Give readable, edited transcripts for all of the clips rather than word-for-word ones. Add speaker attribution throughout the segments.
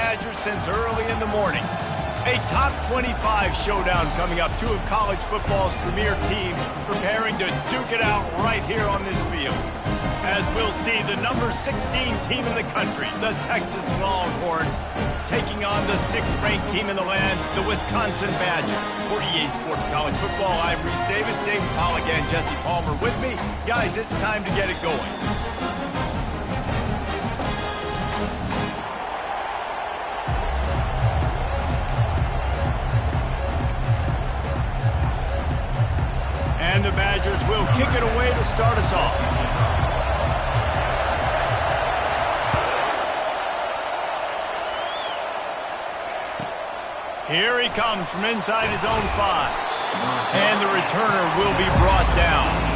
Speaker 1: Badgers since early in the morning. A top 25 showdown coming up. Two of college football's premier teams preparing to duke it out right here on this field. As we'll see, the number 16 team in the country, the Texas Longhorns, taking on the 6th-ranked team in the land, the Wisconsin Badgers. For EA Sports College Football, I'm Reese Davis, Dave Pollock, and Jesse Palmer with me. Guys, it's time to get it going. And the Badgers will kick it away to start us off. Here he comes from inside his own 5. And the returner will be brought down.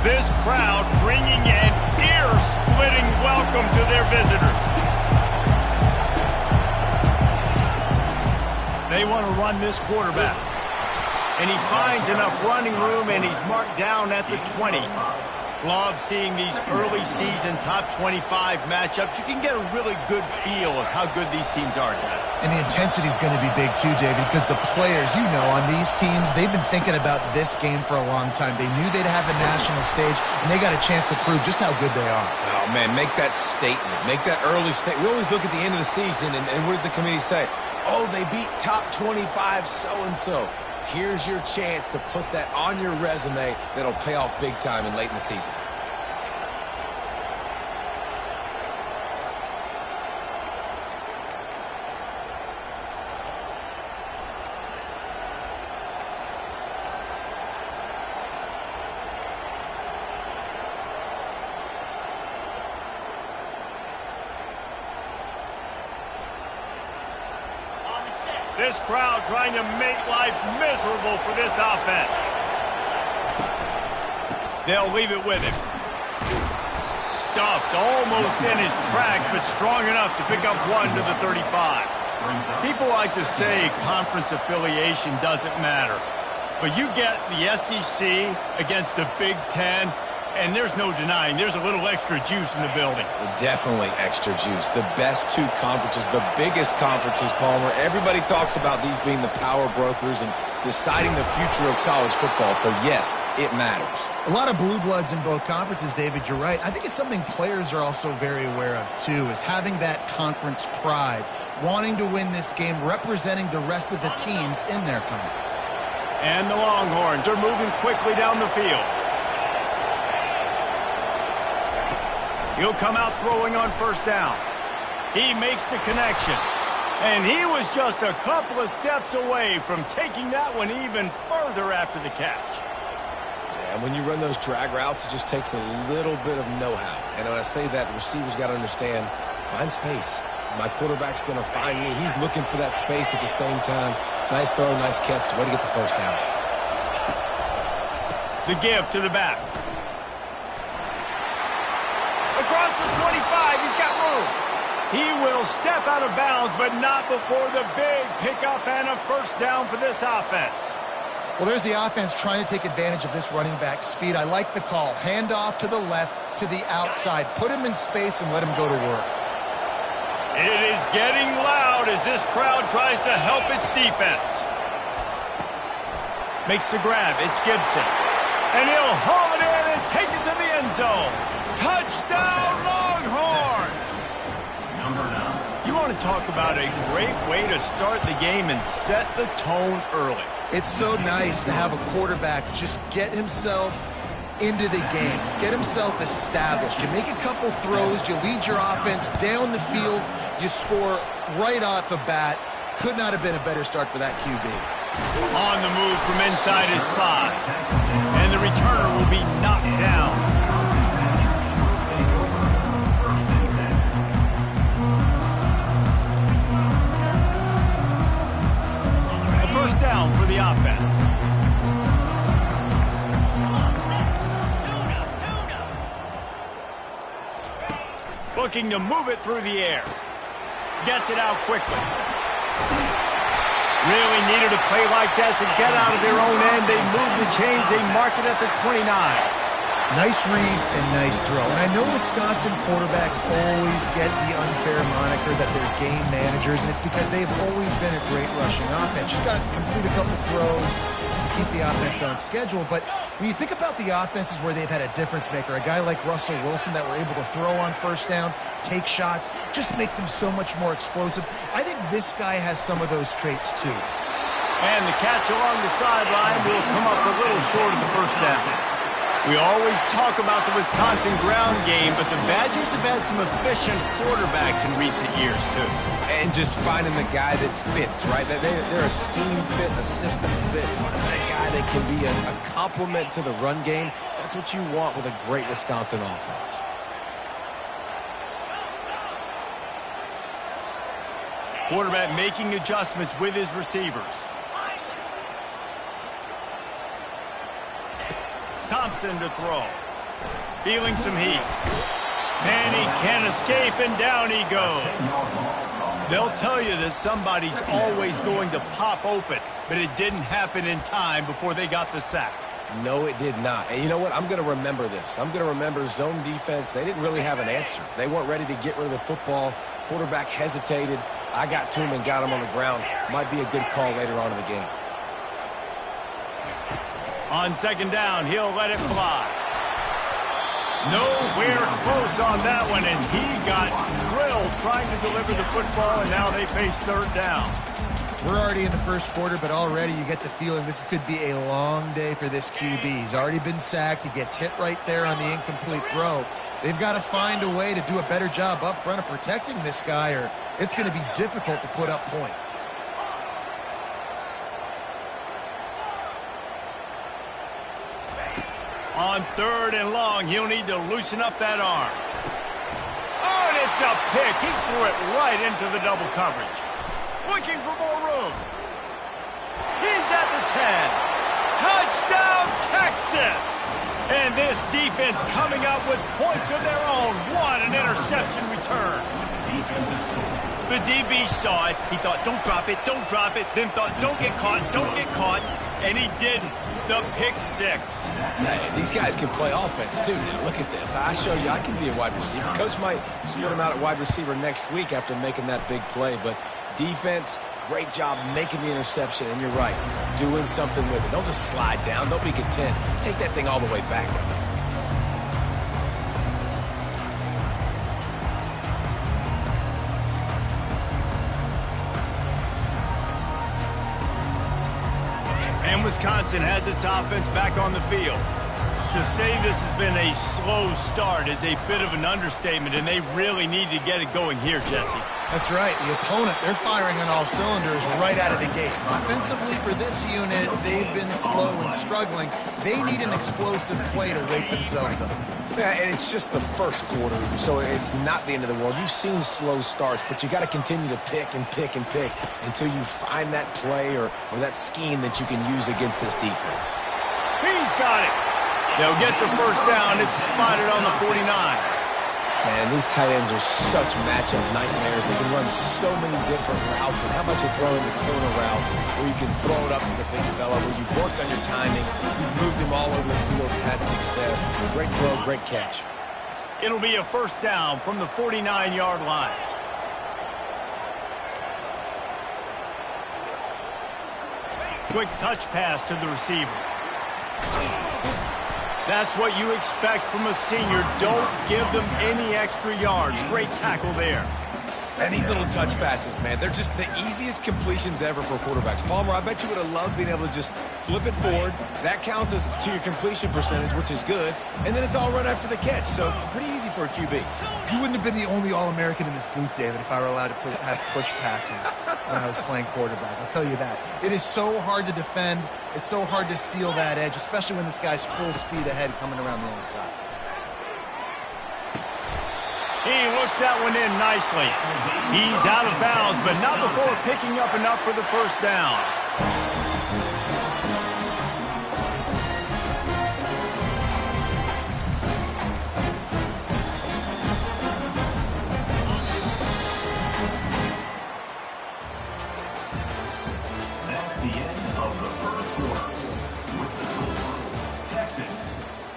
Speaker 1: This crowd bringing an ear-splitting welcome to their visitors. They want to run this quarterback. And he finds enough running room, and he's marked down at the 20. Love seeing these early season top 25 matchups. You can get a really good feel of how good these teams are, guys.
Speaker 2: And the intensity is going to be big too, David, because the players, you know, on these teams, they've been thinking about this game for a long time. They knew they'd have a national stage, and they got a chance to prove just how good they are.
Speaker 3: Oh, man, make that statement. Make that early statement. We always look at the end of the season, and what does the committee say? Oh, they beat top 25 so-and-so. Here's your chance to put that on your resume that'll pay off big time and late in the season.
Speaker 1: This crowd trying to make life miserable for this offense. They'll leave it with him. Stuffed almost in his tracks, but strong enough to pick up one to the 35. People like to say conference affiliation doesn't matter. But you get the SEC against the Big Ten, and there's no denying there's a little extra juice in the building.
Speaker 3: Definitely extra juice. The best two conferences, the biggest conferences, Palmer. Everybody talks about these being the power brokers and deciding the future of college football. So, yes, it matters.
Speaker 2: A lot of blue bloods in both conferences, David, you're right. I think it's something players are also very aware of, too, is having that conference pride, wanting to win this game, representing the rest of the teams in their conference.
Speaker 1: And the Longhorns are moving quickly down the field. He'll come out throwing on first down. He makes the connection. And he was just a couple of steps away from taking that one even further after the catch.
Speaker 3: And when you run those drag routes, it just takes a little bit of know-how. And when I say that, the receiver's got to understand, find space. My quarterback's going to find me. He's looking for that space at the same time. Nice throw, nice catch. Way to get the first down.
Speaker 1: The give to the back. Across the 25, he's got room. He will step out of bounds, but not before the big pickup and a first down for this offense.
Speaker 2: Well, there's the offense trying to take advantage of this running back speed. I like the call. Hand off to the left, to the outside. Put him in space and let him go to work.
Speaker 1: It is getting loud as this crowd tries to help its defense. Makes the grab. It's Gibson. And he'll haul it in and take it to the end zone. Touchdown, Longhorns! You want to talk about a great way to start the game and set the tone early.
Speaker 2: It's so nice to have a quarterback just get himself into the game, get himself established. You make a couple throws, you lead your offense down the field, you score right off the bat. Could not have been a better start for that QB.
Speaker 1: On the move from inside his 5. And the returner will be knocked down. A first down for the offense. Looking to move it through the air. Gets it out quickly. Really needed a play like that to get out of their own end. They move the chains. They mark it at the 29.
Speaker 2: Nice read and nice throw. And I know Wisconsin quarterbacks always get the unfair moniker that they're game managers, and it's because they've always been a great rushing offense. Just got to complete a couple throws, keep the offense on schedule. But when you think about the offenses where they've had a difference maker, a guy like Russell Wilson that were able to throw on first down, take shots, just make them so much more explosive, I think this guy has some of those traits too.
Speaker 1: And the catch along the sideline will come up a little short of the first down. We always talk about the Wisconsin ground game, but the Badgers have had some efficient quarterbacks in recent years, too.
Speaker 3: And just finding the guy that fits, right? They're a scheme fit, a system fit. Finding that guy that can be a complement to the run game. That's what you want with a great Wisconsin offense.
Speaker 1: Quarterback making adjustments with his receivers. Thompson to throw. Feeling some heat. And he can't escape, and down he goes. They'll tell you that somebody's always going to pop open, but it didn't happen in time before they got the sack.
Speaker 3: No, it did not. And you know what? I'm going to remember this. I'm going to remember zone defense. They didn't really have an answer. They weren't ready to get rid of the football. Quarterback hesitated. I got to him and got him on the ground. Might be a good call later on in the game.
Speaker 1: On second down, he'll let it fly. Nowhere close on that one as he got drilled trying to deliver the football, and now they face third down.
Speaker 2: We're already in the first quarter, but already you get the feeling this could be a long day for this QB. He's already been sacked. He gets hit right there on the incomplete throw. They've got to find a way to do a better job up front of protecting this guy, or it's going to be difficult to put up points.
Speaker 1: On third and long, he'll need to loosen up that arm. Oh, and it's a pick. He threw it right into the double coverage. Looking for more room. He's at the 10. Touchdown, Texas! And this defense coming up with points of their own. What an interception return. The DB saw it. He thought, don't drop it, don't drop it. Then thought, don't get caught, don't get caught. And he didn't. The pick six.
Speaker 3: Hey, these guys can play offense, too. Now, look at this. I show you I can be a wide receiver. Coach might split him out at wide receiver next week after making that big play. But defense, great job making the interception. And you're right, doing something with it. Don't just slide down. Don't be content. Take that thing all the way back.
Speaker 1: And Wisconsin has its offense back on the field. To say this has been a slow start is a bit of an understatement, and they really need to get it going here, Jesse.
Speaker 2: That's right. The opponent, they're firing on all cylinders right out of the gate. Offensively, for this unit, they've been slow and struggling. They need an explosive play to wake themselves up.
Speaker 3: Yeah, and it's just the first quarter, so it's not the end of the world. You've seen slow starts, but you got to continue to pick and pick and pick until you find that play or that scheme that you can use against this defense.
Speaker 1: He's got it. They'll get the first down. It's spotted on the 49.
Speaker 3: Man, these tight ends are such matchup nightmares. They can run so many different routes. And how about you throw in the corner route where you can throw it up to the big fella, where you've worked on your timing, you've moved him all over the field, had success. Great throw, great catch.
Speaker 1: It'll be a first down from the 49-yard line. Quick touch pass to the receiver. That's what you expect from a senior. Don't give them any extra yards. Great tackle there.
Speaker 3: And these little touch passes, man, they're just the easiest completions ever for quarterbacks. Palmer, I bet you would have loved being able to just flip it forward. That counts as to your completion percentage, which is good. And then it's all right after the catch. So pretty easy for a QB.
Speaker 2: You wouldn't have been the only All-American in this booth, David, if I were allowed to have push passes when I was playing quarterback. I'll tell you that. It is so hard to defend. It's so hard to seal that edge, especially when this guy's full speed ahead coming around the inside.
Speaker 1: He looks that one in nicely. He's out of bounds, but not before picking up enough for the first down.
Speaker 4: the end of the first quarter with the score, Texas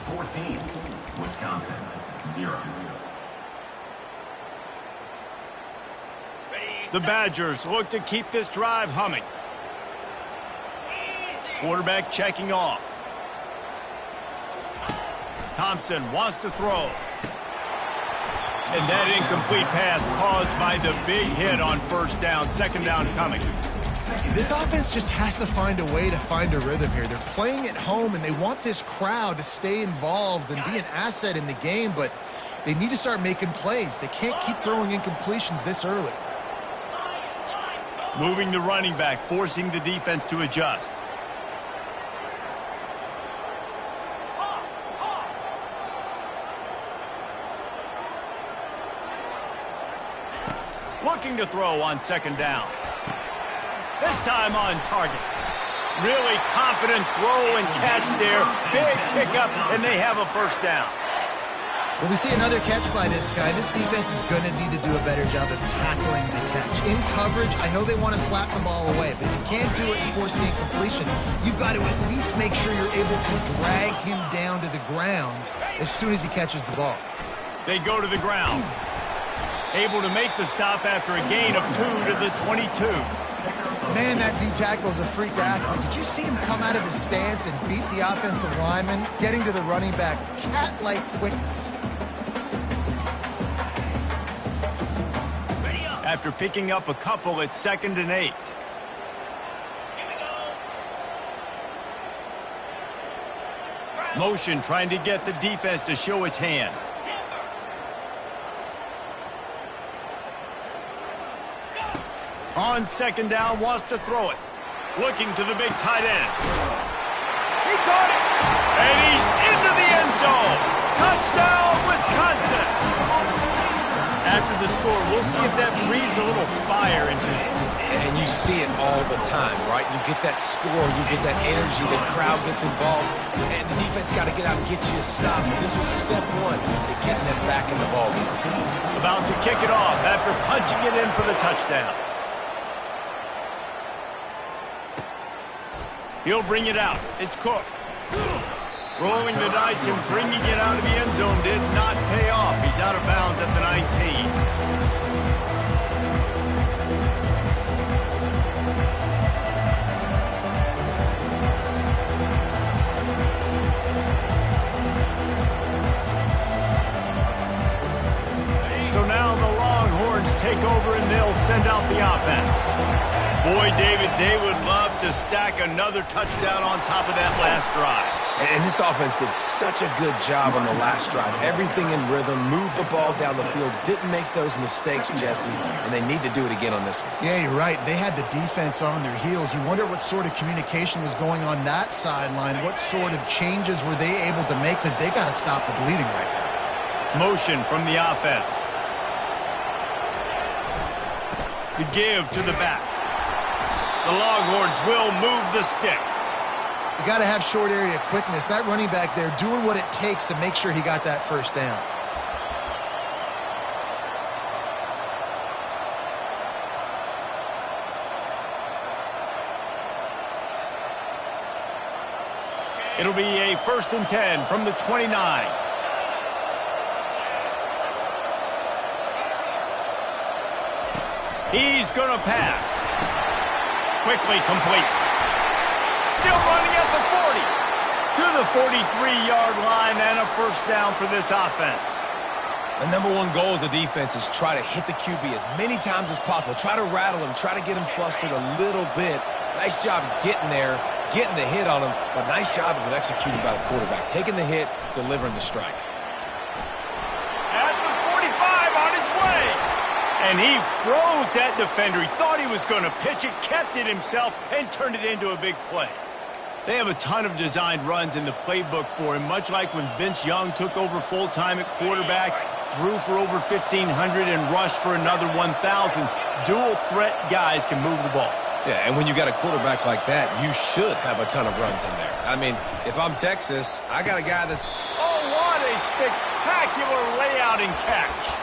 Speaker 4: 14, Wisconsin 0.
Speaker 1: The Badgers look to keep this drive humming. Quarterback checking off. Thompson wants to throw. And that incomplete pass caused by the big hit on first down. Second down coming.
Speaker 2: This offense just has to find a way to find a rhythm here. They're playing at home, and they want this crowd to stay involved and be an asset in the game, but they need to start making plays. They can't keep throwing incompletions this early.
Speaker 1: Moving the running back, forcing the defense to adjust. Looking to throw on second down. This time on target. Really confident throw and catch there. Big pickup, and they have a first down.
Speaker 2: When we see another catch by this guy, this defense is going to need to do a better job of tackling the catch. In coverage, I know they want to slap the ball away, but if you can't do it and force the incompletion, you've got to at least make sure you're able to drag him down to the ground as soon as he catches the ball.
Speaker 1: They go to the ground. Able to make the stop after a gain of 2 to the 22.
Speaker 2: Man, that D-tackle is a freak athlete. Did you see him come out of his stance and beat the offensive lineman, getting to the running back? Cat-like quickness.
Speaker 1: After picking up a couple, it's 2nd and 8. Motion trying to get the defense to show its hand. On second down, wants to throw it. Looking to the big tight end. He caught it! And he's into the end zone! Touchdown, Wisconsin! After the score, we'll see if that breathes a little fire into it.
Speaker 3: And you see it all the time, right? You get that score, you get that energy, the crowd gets involved, and the defense got to get out and get you a stop. And this was step one to getting them back in the ballgame.
Speaker 1: About to kick it off after punching it in for the touchdown. He'll bring it out. It's Cook. Rolling the dice and bringing it out of the end zone did not pay off. He's out of bounds at the 19. So now the Longhorns take over and they'll send out the offense. Boy, David, they would love to stack another touchdown on top of that last drive.
Speaker 3: And this offense did such a good job on the last drive. Everything in rhythm, moved the ball down the field, didn't make those mistakes, Jesse, and they need to do it again on this one.
Speaker 2: Yeah, you're right. They had the defense on their heels. You wonder what sort of communication was going on that sideline. What sort of changes were they able to make, because they got to stop the bleeding right now.
Speaker 1: Motion from the offense. The give to the back. The Longhorns will move the sticks.
Speaker 2: You got to have short area quickness. That running back there doing what it takes to make sure he got that first down.
Speaker 1: It'll be a 1st and 10 from the 29. He's going to pass. Quickly complete. Still running at the 40. To the 43-yard line and a first down for this offense.
Speaker 3: The number one goal as a defense is try to hit the QB as many times as possible. Try to rattle him. Try to get him flustered a little bit. Nice job getting there, getting the hit on him, but nice job of executing by the quarterback. Taking the hit, delivering the strike.
Speaker 1: At the 45 on his way. And he froze that defender. He thought he was going to pitch it, kept it himself, and turned it into a big play. They have a ton of designed runs in the playbook for him, much like when Vince Young took over full-time at quarterback, threw for over 1,500 and rushed for another 1,000. Dual-threat guys can move the ball.
Speaker 3: Yeah, and when you got a quarterback like that, you should have a ton of runs in there. I mean, if I'm Texas, I got a guy that's...
Speaker 1: Oh, what a spectacular layout and catch.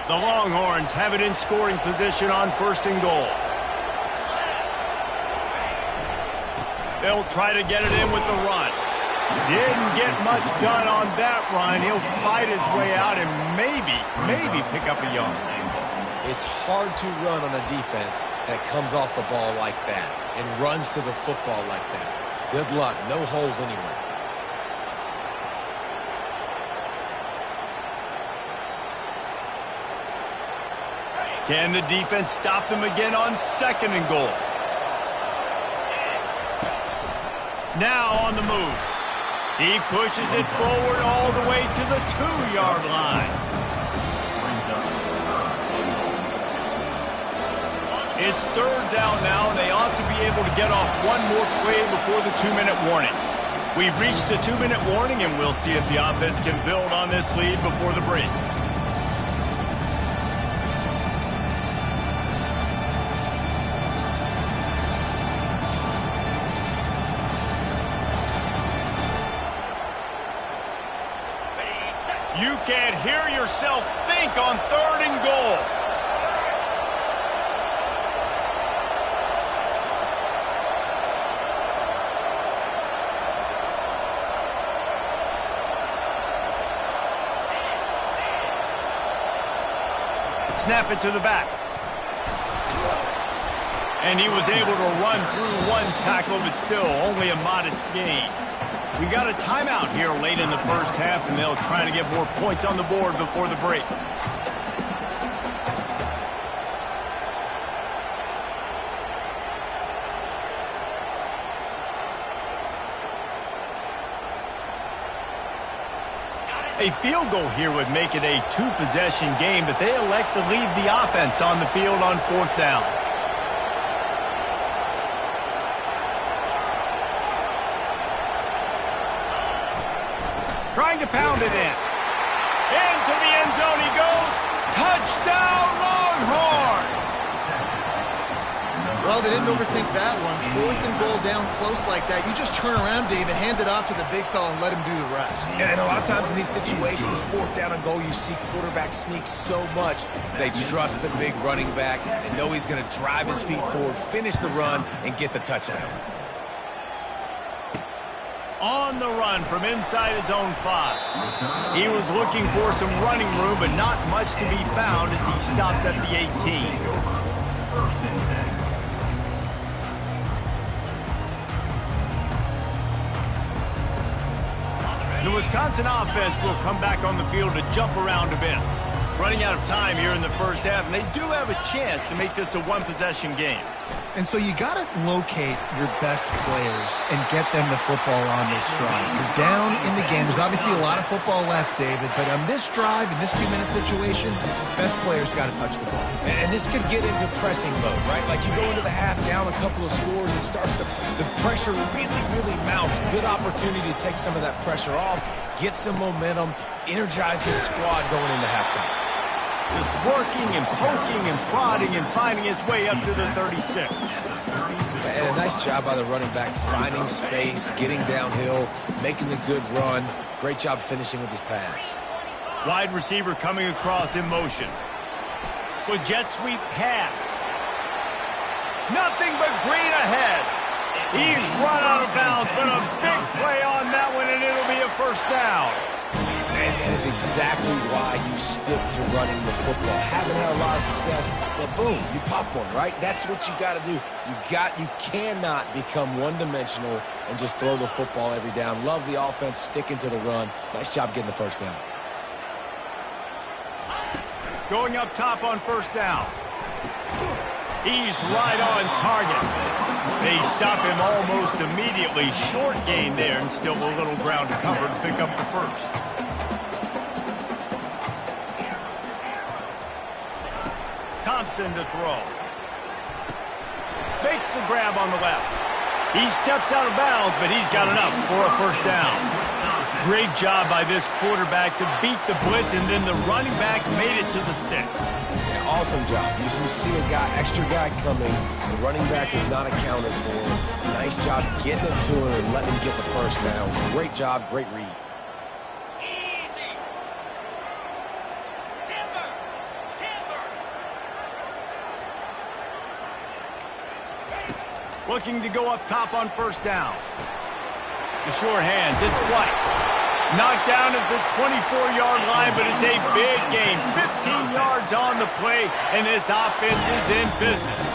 Speaker 1: The Longhorns have it in scoring position on 1st and goal. They'll try to get it in with the run. Didn't get much done on that run. He'll fight his way out and maybe pick up a yard.
Speaker 3: It's hard to run on a defense that comes off the ball like that and runs to the football like that. Good luck. No holes anywhere.
Speaker 1: Can the defense stop them again on 2nd and goal? Now on the move. He pushes it forward all the way to the 2-yard line. It's 3rd down now, and they ought to be able to get off one more play before the 2-minute warning. We've reached the 2-minute warning, and we'll see if the offense can build on this lead before the break. You can't hear yourself think on 3rd and goal. Snap it to the back. And he was able to run through one tackle, but still only a modest gain. We got a timeout here late in the 1st half, and they'll try to get more points on the board before the break. A field goal here would make it a 2-possession game, but they elect to leave the offense on the field on 4th down. Trying to pound it in. Into the end zone he goes. Touchdown, Longhorns!
Speaker 2: Well, they didn't overthink that one. 4th and goal down close like that. You just turn around, David, hand it off to the big fella and let him do the rest.
Speaker 3: And a lot of times in these situations, 4th down and goal, you see quarterbacks sneak so much. They trust the big running back and know he's going to drive his feet forward, finish the run, and get the touchdown.
Speaker 1: On the run from inside his own 5. He was looking for some running room, but not much to be found as he stopped at the 18. The Wisconsin offense will come back on the field to jump around a bit. Running out of time here in the 1st half, and they do have a chance to make this a 1-possession game.
Speaker 2: And so you got to locate your best players and get them the football on this drive. You're down in the game. There's obviously a lot of football left, David, but on this drive, in this 2-minute situation, best players got to touch the ball.
Speaker 3: And this could get into pressing mode, right? Like you go into the half down a couple of scores, it starts to, the pressure really mounts. Good opportunity to take some of that pressure off, get some momentum, energize this squad going into halftime.
Speaker 1: Just working and poking and prodding and finding his way up to the 36.
Speaker 3: And a nice job by the running back, finding space, getting downhill, making a good run. Great job finishing with his pads.
Speaker 1: Wide receiver coming across in motion. With jet sweep pass. Nothing but green ahead. He's run out of bounds, but a big play on that one, and it'll be a 1st down.
Speaker 3: And that is exactly why you stick to running the football. Haven't had a lot of success, but boom, you pop one, right? That's what you got to do. You cannot become one-dimensional and just throw the football every down. Love the offense, sticking to the run. Nice job getting the 1st down.
Speaker 1: Going up top on 1st down. He's right on target. They stop him almost immediately. Short gain there, and still a little ground to cover to pick up the 1st. Thompson to throw. Makes the grab on the left. He steps out of bounds, but he's got enough for a 1st down. Great job by this quarterback to beat the blitz, and then the running back made it to the sticks.
Speaker 3: Yeah, awesome job. Usually you see a extra guy coming, the running back is not accounted for. Nice job getting it to him and letting him get the 1st down. Great job, great read.
Speaker 1: Looking to go up top on first down. The short hands, it's White. Knocked down at the 24-yard line, but it's a big gain. 15 yards on the play, and this offense is in business.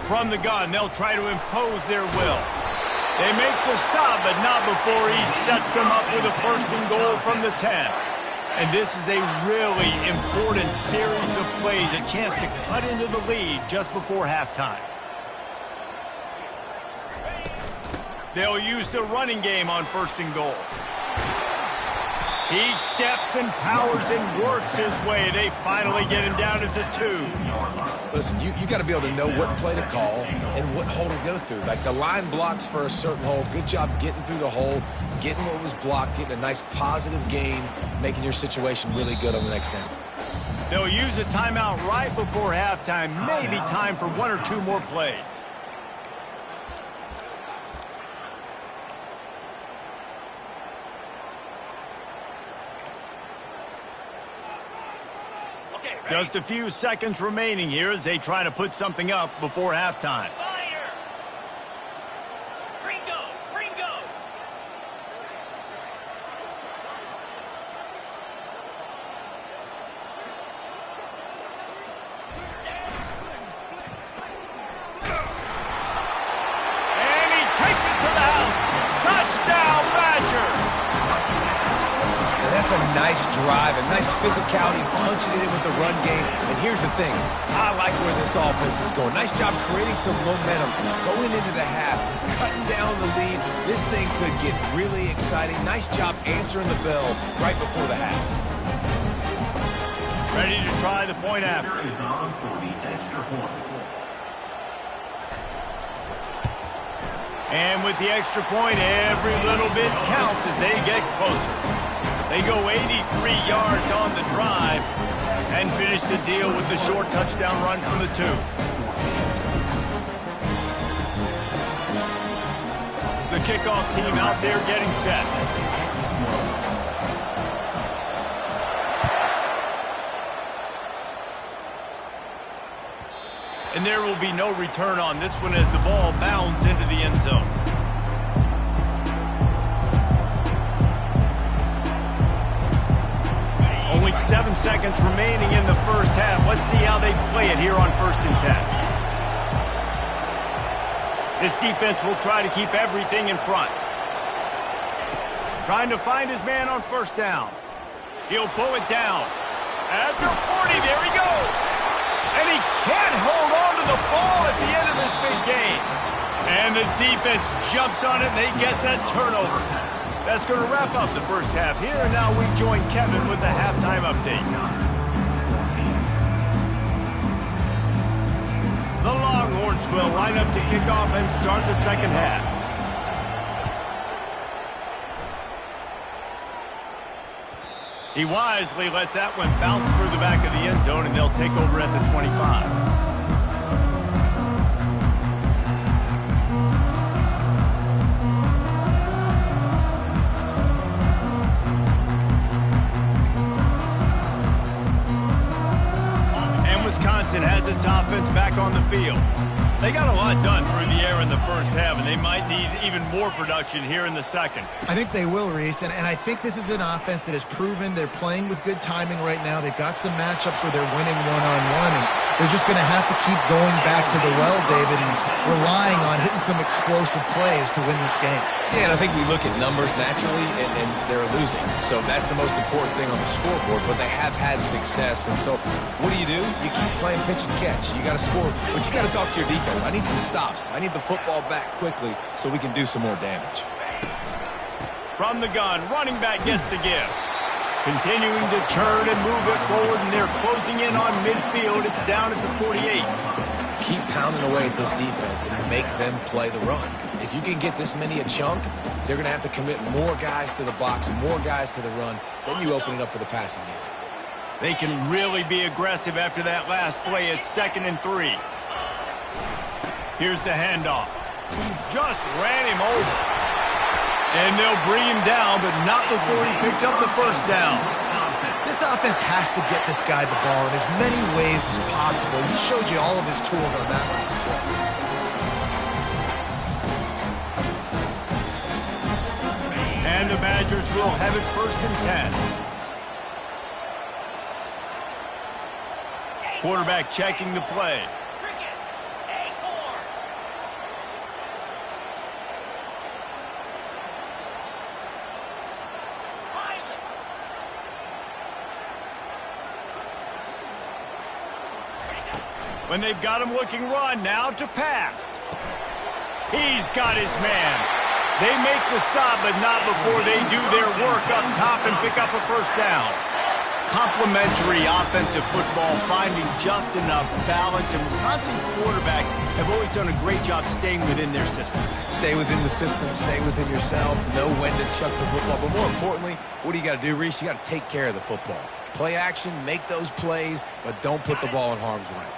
Speaker 1: From the gun, they'll try to impose their will. They make the stop, but not before he sets them up with a 1st and goal from the 10. And this is a really important series of plays, a chance to cut into the lead just before halftime. They'll use the running game on 1st and goal. He steps and powers and works his way. They finally get him down at the 2.
Speaker 3: Listen, you got to be able to know what play to call and what hole to go through. Like the line blocks for a certain hole. Good job getting through the hole, getting what was blocked, getting a nice positive gain, making your situation really good on the next down.
Speaker 1: They'll use a timeout right before halftime. Maybe time for 1 or 2 more plays. Just a few seconds remaining here as they try to put something up before halftime.
Speaker 5: Fire! Gringo! Gringo!
Speaker 1: And he takes it to the house. Touchdown, Badgers!
Speaker 3: That's a nice drive, a nice physicality, punching it in with the run game. And here's the thing. I like where this offense is going. Nice job creating some momentum, going into the half, cutting down the lead. This thing could get really exciting. Nice job answering the bell right before the half.
Speaker 1: Ready to try the point after.
Speaker 4: Is on for the extra point.
Speaker 1: And with the extra point, every little bit counts as they get closer. They go 83 yards on the drive and finish the deal with the short touchdown run from the 2. The kickoff team out there getting set. And there will be no return on this one as the ball bounds into the end zone. Only 7 seconds remaining in the first half. Let's see how they play it here on 1st and 10. This defense will try to keep everything in front. Trying to find his man on 1st down. He'll pull it down. At the 40, there he goes. And he can't hold on to the ball at the end of this big game. And the defense jumps on it, and they get that turnover. That's going to wrap up the first half here, and now we join Kevin with the halftime update. The Longhorns will line up to kick off and start the second half. He wisely lets that one bounce through the back of the end zone, and they'll take over at the 25. Wisconsin has its offense back on the field. They got a lot done through the air in the first half, and they might need even more production here in the second.
Speaker 2: I think they will, Reese, and I think this is an offense that has proven they're playing with good timing right now. They've got some matchups where they're winning one-on-one, and they're just going to have to keep going back to the well, David, and relying on hitting some explosive plays to win this game.
Speaker 3: Yeah, and I think we look at numbers naturally, and they're losing. So that's the most important thing on the scoreboard, but they have had success. And so what do? You keep playing pitch and catch. You got to score, but you got to talk to your defense. I need some stops. I need the football back quickly so we can do some more damage.
Speaker 1: From the gun, running back gets to give. Continuing to turn and move it forward, and they're closing in on midfield. It's down at the 48.
Speaker 3: Keep pounding away at this defense and make them play the run. If you can get this many a chunk, they're going to have to commit more guys to the box, more guys to the run. Then you open it up for the passing game.
Speaker 1: They can really be aggressive after that last play. It's 2nd and 3. Here's the handoff. Just ran him over. And they'll bring him down, but not before he picks up the first down.
Speaker 2: This offense has to get this guy the ball in as many ways as possible. He showed you all of his tools on that last play.
Speaker 1: And the Badgers will have it 1st and 10. Quarterback checking the play. When they've got him looking run, now to pass. He's got his man. They make the stop, but not before they do their work up top and pick up a 1st down. Complementary offensive football, finding just enough balance, and Wisconsin quarterbacks have always done a great job staying within their system.
Speaker 3: Stay within the system, stay within yourself, know when to chuck the football. But more importantly, what do you got to do, Reese? You got to take care of the football. Play action, make those plays, but don't put the ball in harm's way.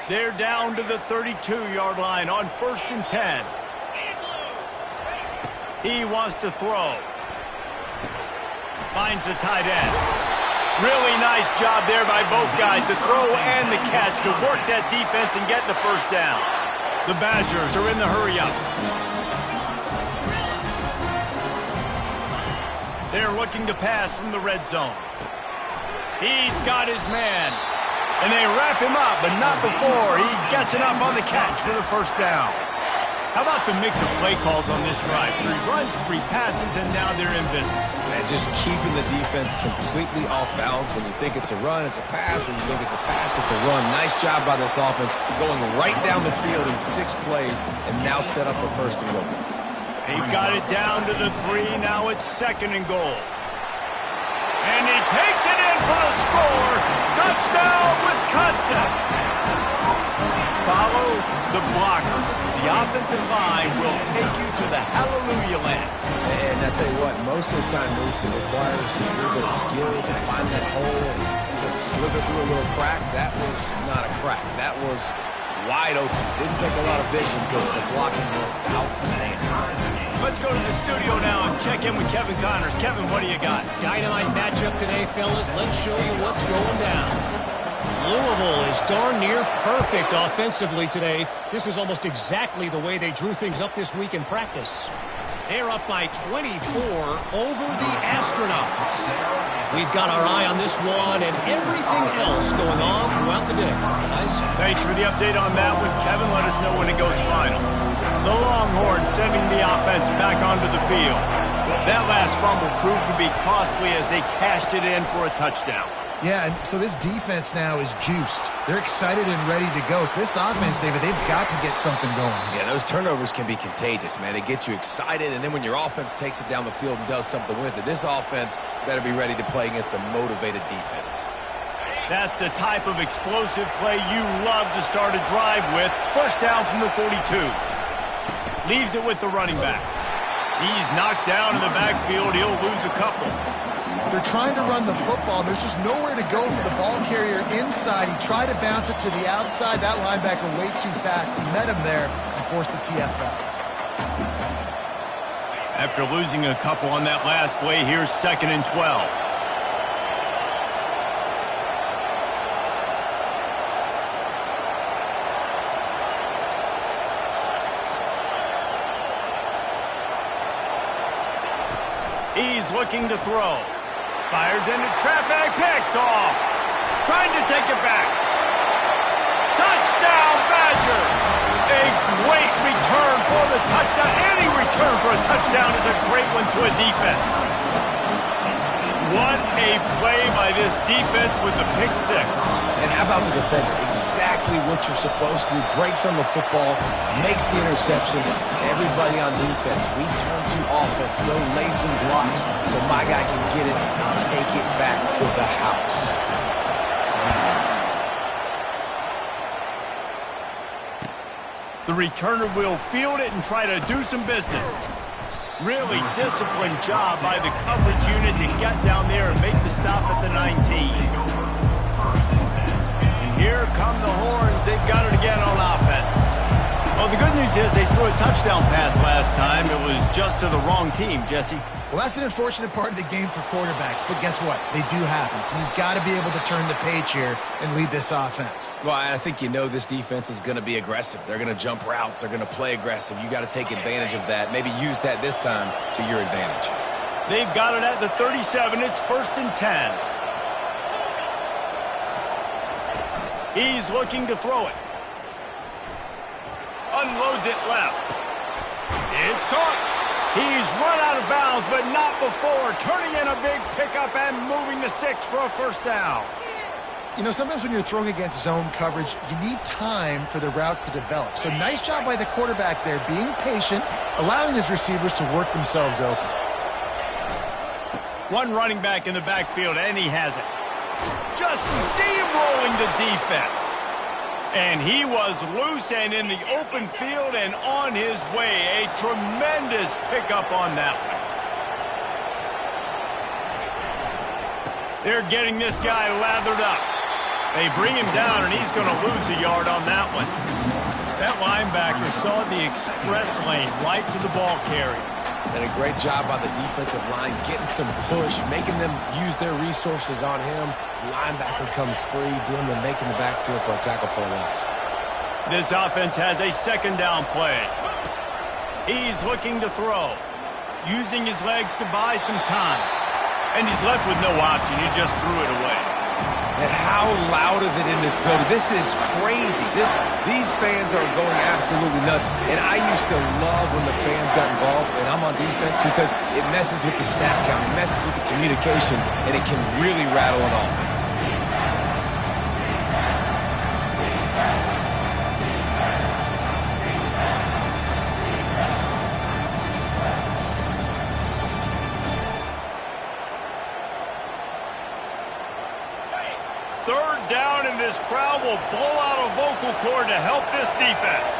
Speaker 1: They're down to the 32-yard line on 1st and 10. He wants to throw. Finds the tight end. Really nice job there by both guys, the throw and the catch, to work that defense and get the 1st down. The Badgers are in the hurry-up. They're looking to pass from the red zone. He's got his man. And they wrap him up, but not before he gets enough on the catch for the 1st down. How about the mix of play calls on this drive? 3 runs, 3 passes, and now they're in business.
Speaker 3: And just keeping the defense completely off balance. When you think it's a run, it's a pass. When you think it's a pass, it's a run. Nice job by this offense, going right down the field in 6 plays, and now set up for 1st and goal.
Speaker 1: They've got it down to the 3. Now it's 2nd and goal. And he takes it in for the score. Touchdown, Wisconsin. Follow the blocker. The offensive line will take you to the hallelujah land.
Speaker 3: And I tell you what, most of the time, Reese, it requires a little bit of skill to find that hole and slip it through a little crack. That was not a crack. That was wide open. Didn't take a lot of vision because the blocking was outstanding.
Speaker 1: Let's go to the studio now and check in with Kevin Connors. Kevin, what do you got?
Speaker 5: Dynamite matchup today, fellas. Let's show you what's going down. Louisville is darn near perfect offensively today. This is almost exactly the way they drew things up this week in practice. They're up by 24 over the Astronauts. We've got our eye on this one and everything else going on throughout the day. Guys?
Speaker 1: Thanks for the update on that one, Kevin. Let us know when it goes final. The Longhorns sending the offense back onto the field. That last fumble proved to be costly as they cashed it in for a touchdown.
Speaker 2: Yeah, and so this defense now is juiced. They're excited and ready to go. So this offense, David, they've got to get something going.
Speaker 3: Yeah, those turnovers can be contagious, man. They get you excited, and then when your offense takes it down the field and does something with it, this offense better be ready to play against a motivated defense.
Speaker 1: That's the type of explosive play you love to start a drive with. 1st down from the 42. Leaves it with the running back. He's knocked down in the backfield. He'll lose a couple.
Speaker 2: They're trying to run the football. There's just nowhere to go for the ball carrier inside. He tried to bounce it to the outside. That linebacker way too fast. He met him there and forced the TFL.
Speaker 1: After losing a couple on that last play, here's 2nd and 12. He's looking to throw. Fires into traffic, picked off. Trying to take it back. Touchdown, Badger! A great return for the touchdown. Any return for a touchdown is a great one to a defense. What a play by this defense with the pick 6.
Speaker 3: And how about the defender? Exactly what you're supposed to do. Breaks on the football, makes the interception. Everybody on defense, we turn to offense. Go lay some blocks so my guy can get it and take it back to the house.
Speaker 1: The returner will field it and try to do some business. Really disciplined job by the coverage unit to get down there and make the stop at the 19. And here come the Horns. They've got it again on offense. Well, the good news is they threw a touchdown pass last time. It was just to the wrong team, Jesse.
Speaker 2: Well, that's an unfortunate part of the game for quarterbacks, but guess what? They do happen, so you've got to be able to turn the page here and lead this offense.
Speaker 3: Well, I think you know this defense is going to be aggressive. They're going to jump routes. They're going to play aggressive. You got to take advantage of that. Maybe use that this time to your advantage.
Speaker 1: They've got it at the 37. It's 1st and 10. He's looking to throw it. Unloads it left. It's caught. He's run out of bounds, but not before turning in a big pickup and moving the sticks for a first down.
Speaker 2: You know, sometimes when you're throwing against zone coverage, you need time for the routes to develop. So nice job by the quarterback there, being patient, allowing his receivers to work themselves open.
Speaker 1: One running back in the backfield, and he has it. Just steamrolling the defense. And he was loose and in the open field and on his way. A tremendous pickup on that one. They're getting this guy lathered up. They bring him down, and he's going to lose a yard on that one. That linebacker saw the express lane right to the ball carrier.
Speaker 3: And a great job by the defensive line, getting some push, making them use their resources on him. Linebacker comes free, boom, and making the backfield for a tackle for a loss.
Speaker 1: This offense has a 2nd down play. He's looking to throw, using his legs to buy some time. And he's left with no option. He just threw it away.
Speaker 3: And how loud is it in this building? This is crazy. These fans are going absolutely nuts. And I used to love when the fans got involved, and I'm on defense, because it messes with the snap count, it messes with the communication, and it can really rattle an offense.
Speaker 1: This crowd will blow out a vocal cord to help this defense.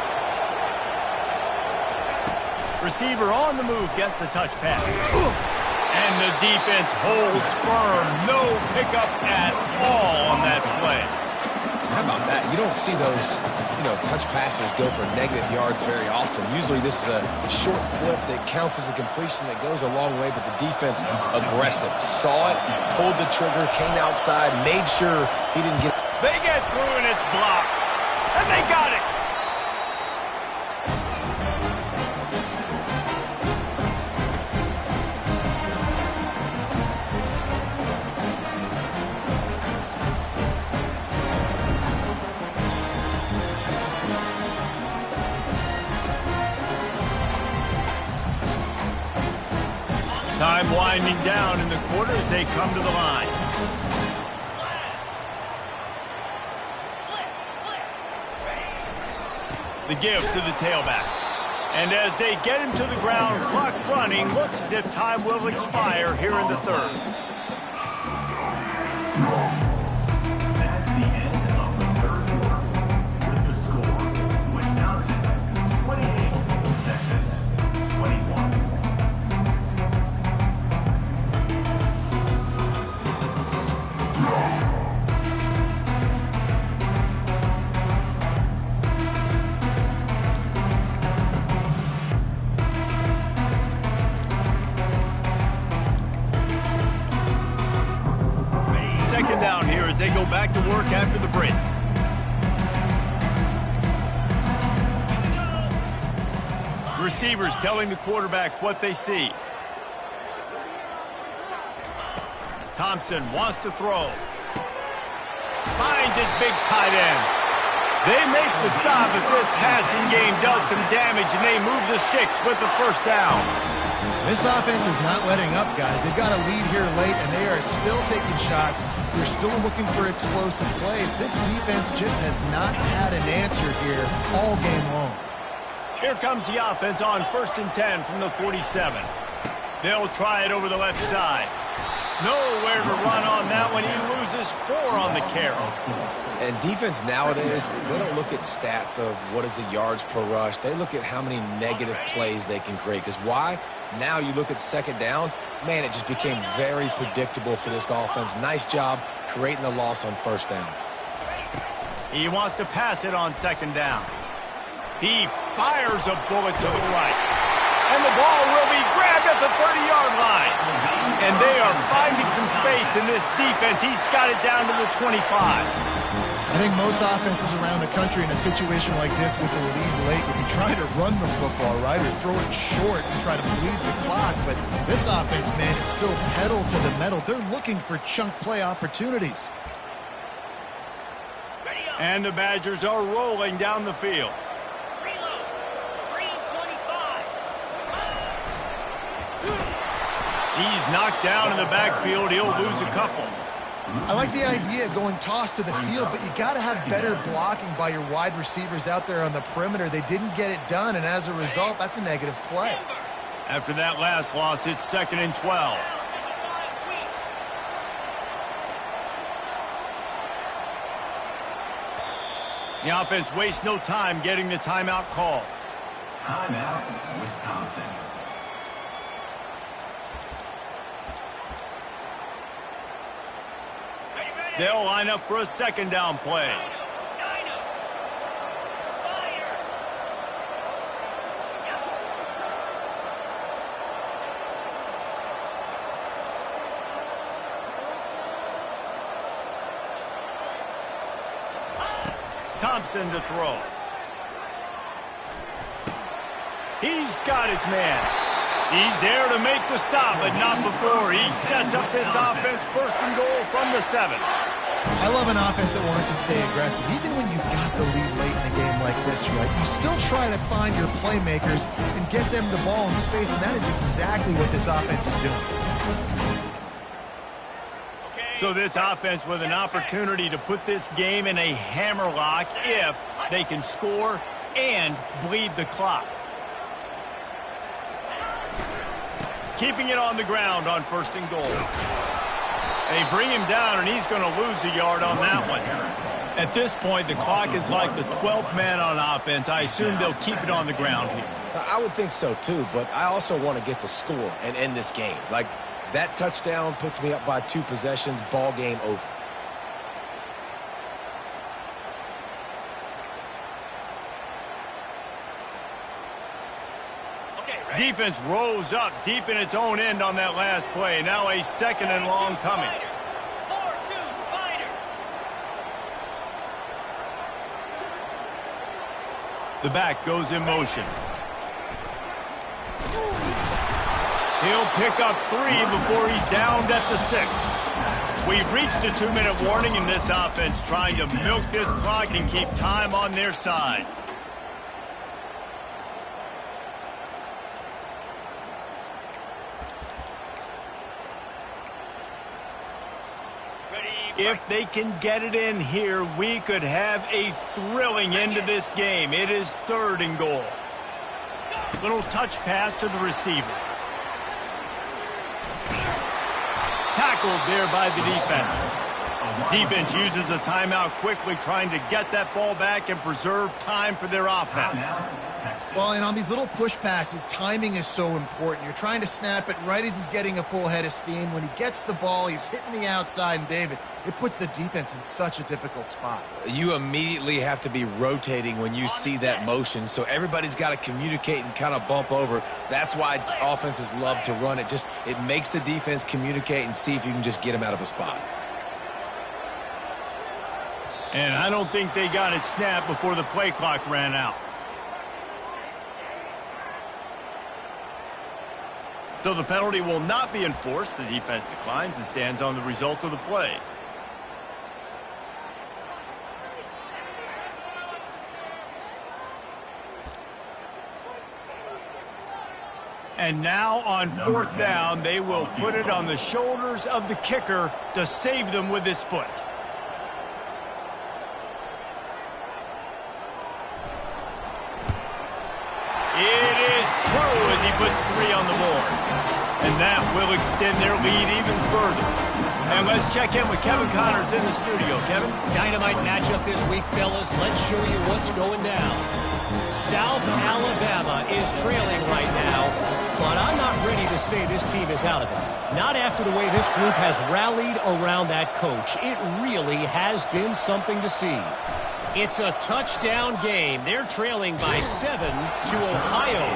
Speaker 1: Receiver on the move gets the touch pass. And the defense holds firm. No pickup at all on that play.
Speaker 3: How about that? You don't see those, touch passes go for negative yards very often. Usually this is a short clip that counts as a completion that goes a long way, but the defense aggressive. Saw it, pulled the trigger, came outside, made sure he didn't get...
Speaker 1: They get through and it's blocked. And they got it. Time winding down in the quarter as they come to the line. The give to the tailback. And as they get him to the ground, clock running, looks as if time will expire here in the 3rd.
Speaker 4: That's the end of the 3rd quarter. With the score, Wisconsin 28, Texas 21.
Speaker 1: Down here as they go back to work after the break. Receivers telling the quarterback what they see. Thompson wants to throw. Finds his big tight end. They make the stop, but this passing game does some damage, and they move the sticks with the first down.
Speaker 2: This offense is not letting up, guys. They've got a lead here late, and they are still taking shots. They're still looking for explosive plays. This defense just has not had an answer here all game long.
Speaker 1: Here comes the offense on 1st and 10 from the 47. They'll try it over the left side. Nowhere to run on that one. He loses 4 on the carry.
Speaker 3: And defense nowadays, they don't look at stats of what is the yards per rush. They look at how many negative plays they can create. Because why? Now you look at 2nd down, man, it just became very predictable for this offense. Nice job creating the loss on 1st down.
Speaker 1: He wants to pass it on 2nd down. He fires a bullet to the right. And the ball will be grabbed at the 30-yard line. And they are finding some space in this defense. He's got it down to the 25.
Speaker 2: I think most offenses around the country in a situation like this with the lead late would be trying to run the football, right, or throw it short and try to bleed the clock. But this offense, man, it's still pedal to the metal. They're looking for chunk play opportunities.
Speaker 1: And the Badgers are rolling down the field. He's knocked down in the backfield. He'll lose a couple.
Speaker 2: I like the idea of going toss to the field, but you got to have better blocking by your wide receivers out there on the perimeter. They didn't get it done, and as a result, that's a negative play.
Speaker 1: After that last loss, it's 2nd and 12. The offense wastes no time getting the timeout call.
Speaker 4: Timeout, Wisconsin.
Speaker 1: They'll line up for a 2nd down play. Thompson to throw. He's got his man. He's there to make the stop, but not before. He sets up this offense 1st and goal from the 7.
Speaker 2: I love an offense that wants to stay aggressive. Even when you've got the lead late in a game like this, right, you still try to find your playmakers and get them the ball in space, and that is exactly what this offense is doing.
Speaker 1: So this offense with an opportunity to put this game in a hammerlock if they can score and bleed the clock. Keeping it on the ground on 1st and goal. They bring him down, and he's going to lose a yard on that one. At this point, the clock is like the 12th man on offense. I assume they'll keep it on the ground here.
Speaker 3: I would think so, too, but I also want to get the score and end this game. Like, that touchdown puts me up by 2 possessions, ball game over.
Speaker 1: Defense rose up deep in its own end on that last play. Now a 2nd and long coming. The back goes in motion. He'll pick up 3 before he's downed at the 6. We've reached the 2-minute warning in this offense, trying to milk this clock and keep time on their side. If they can get it in here, we could have a thrilling end to this game. It is 3rd and goal. Little touch pass to the receiver. Tackled there by the defense. Defense uses a timeout quickly, trying to get that ball back and preserve time for their offense.
Speaker 2: Well, and on these little push passes, timing is so important. You're trying to snap it right as he's getting a full head of steam. When he gets the ball, he's hitting the outside, and David, it puts the defense in such a difficult spot.
Speaker 3: You immediately have to be rotating when you see that motion, so everybody's got to communicate and kind of bump over. That's why offenses love to run it. It makes the defense communicate and see if you can just get them out of a spot.
Speaker 1: And I don't think they got it snapped before the play clock ran out. So the penalty will not be enforced. The defense declines and stands on the result of the play. And now on 4th down, they will put it on the shoulders of the kicker to save them with his foot. It is true as he puts 3 on the board. And that will extend their lead even further. And let's check in with Kevin Connors in the studio. Kevin?
Speaker 5: Dynamite matchup this week, fellas. Let's show you what's going down. South Alabama is trailing right now, but I'm not ready to say this team is out of it. Not after the way this group has rallied around that coach. It really has been something to see. It's a touchdown game. They're trailing by 7 to Ohio.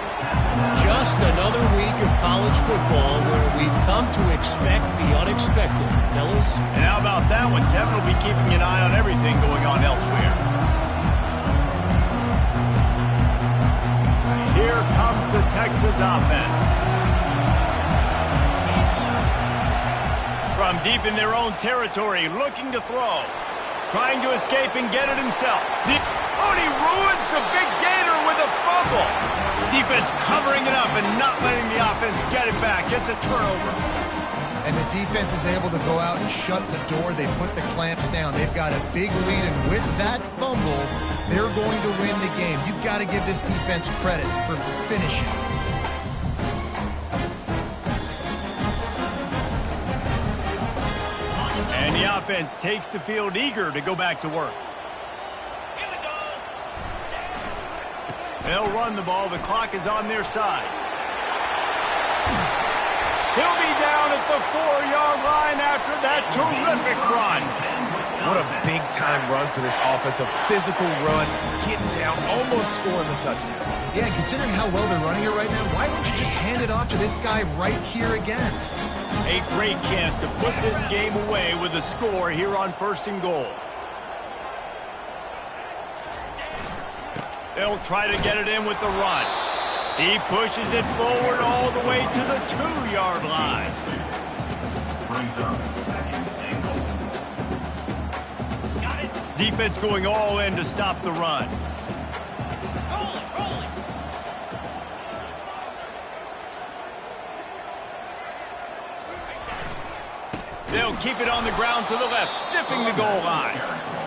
Speaker 5: Just another week of college football where we've come to expect the unexpected, fellas.
Speaker 1: And how about that one? Kevin will be keeping an eye on everything going on elsewhere. Here comes the Texas offense. From deep in their own territory, looking to throw. Trying to escape and get it himself. He ruins the big gator with a fumble. Defense covering it up and not letting the offense get it back. It's a turnover.
Speaker 2: And the defense is able to go out and shut the door. They put the clamps down. They've got a big lead, and with that fumble, they're going to win the game. You've got to give this defense credit for finishing.
Speaker 1: And the offense takes the field eager to go back to work. They'll run the ball. The clock is on their side. He'll be down at the 4-yard line after that terrific run.
Speaker 3: What a big-time run for this offense. A physical run, getting down, almost scoring the touchdown.
Speaker 2: Yeah, considering how well they're running it right now, why don't you just hand it off to this guy right here again?
Speaker 1: A great chance to put this game away with a score here on 1st and goal. They'll try to get it in with the run. He pushes it forward all the way to the 2-yard line.
Speaker 4: Brings up 2nd and goal.
Speaker 1: Defense going all in to stop the run. They'll keep it on the ground to the left, stiffing the goal line.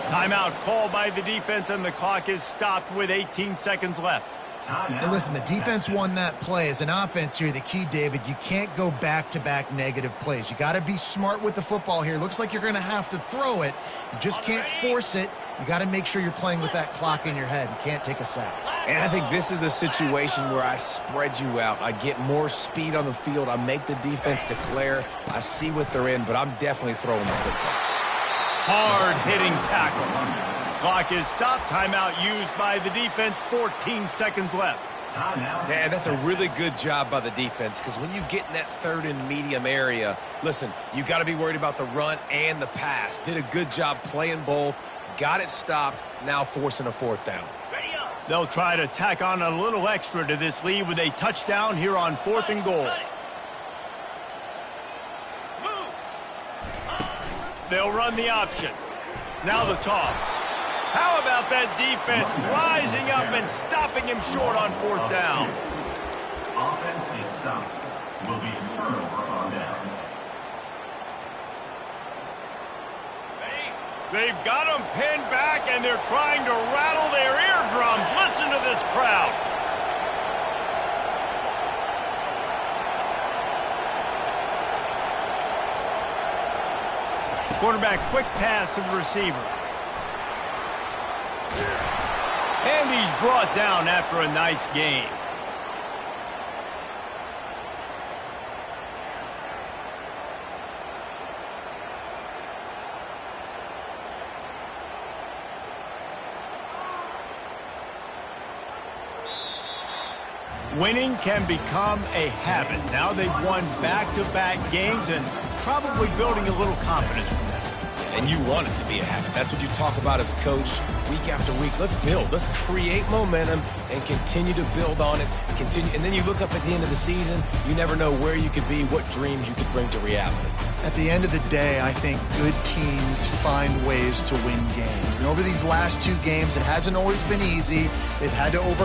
Speaker 1: Timeout called by the defense, and the clock is stopped with 18 seconds left.
Speaker 2: Now listen, the defense won that play. As an offense here, the key, David, you can't go back-to-back negative plays. You got to be smart with the football here. Looks like you're going to have to throw it. You just can't force it. You got to make sure you're playing with that clock in your head. You can't take a sack.
Speaker 3: And I think this is a situation where I spread you out. I get more speed on the field. I make the defense declare. I see what they're in, but I'm definitely throwing the football.
Speaker 1: Hard-hitting tackle. Clock is stopped. Timeout used by the defense. 14 seconds left.
Speaker 3: Man, that's a really good job by the defense, because when you get in that 3rd and medium area, listen, you got to be worried about the run and the pass. Did a good job playing both. Got it stopped. Now forcing a 4th down.
Speaker 1: They'll try to tack on a little extra to this lead with a touchdown here on 4th and goal. They'll run the option. Now the toss. How about that defense rising up and stopping him short on 4th down?
Speaker 4: Offense is stopped. Will be a turnover on downs.
Speaker 1: They've got him pinned back, and they're trying to rattle their eardrums. Listen to this crowd. Quarterback, quick pass to the receiver. And he's brought down after a nice game. Winning can become a habit. Now they've won back-to-back games and probably building a little confidence from that.
Speaker 3: And you want it to be a habit. That's what you talk about as a coach week after week. Let's build. Let's create momentum and continue to build on it. And then you look up at the end of the season, you never know where you could be, what dreams you could bring to reality.
Speaker 2: At the end of the day, I think good teams find ways to win games. And over these last 2 games, it hasn't always been easy. They've had to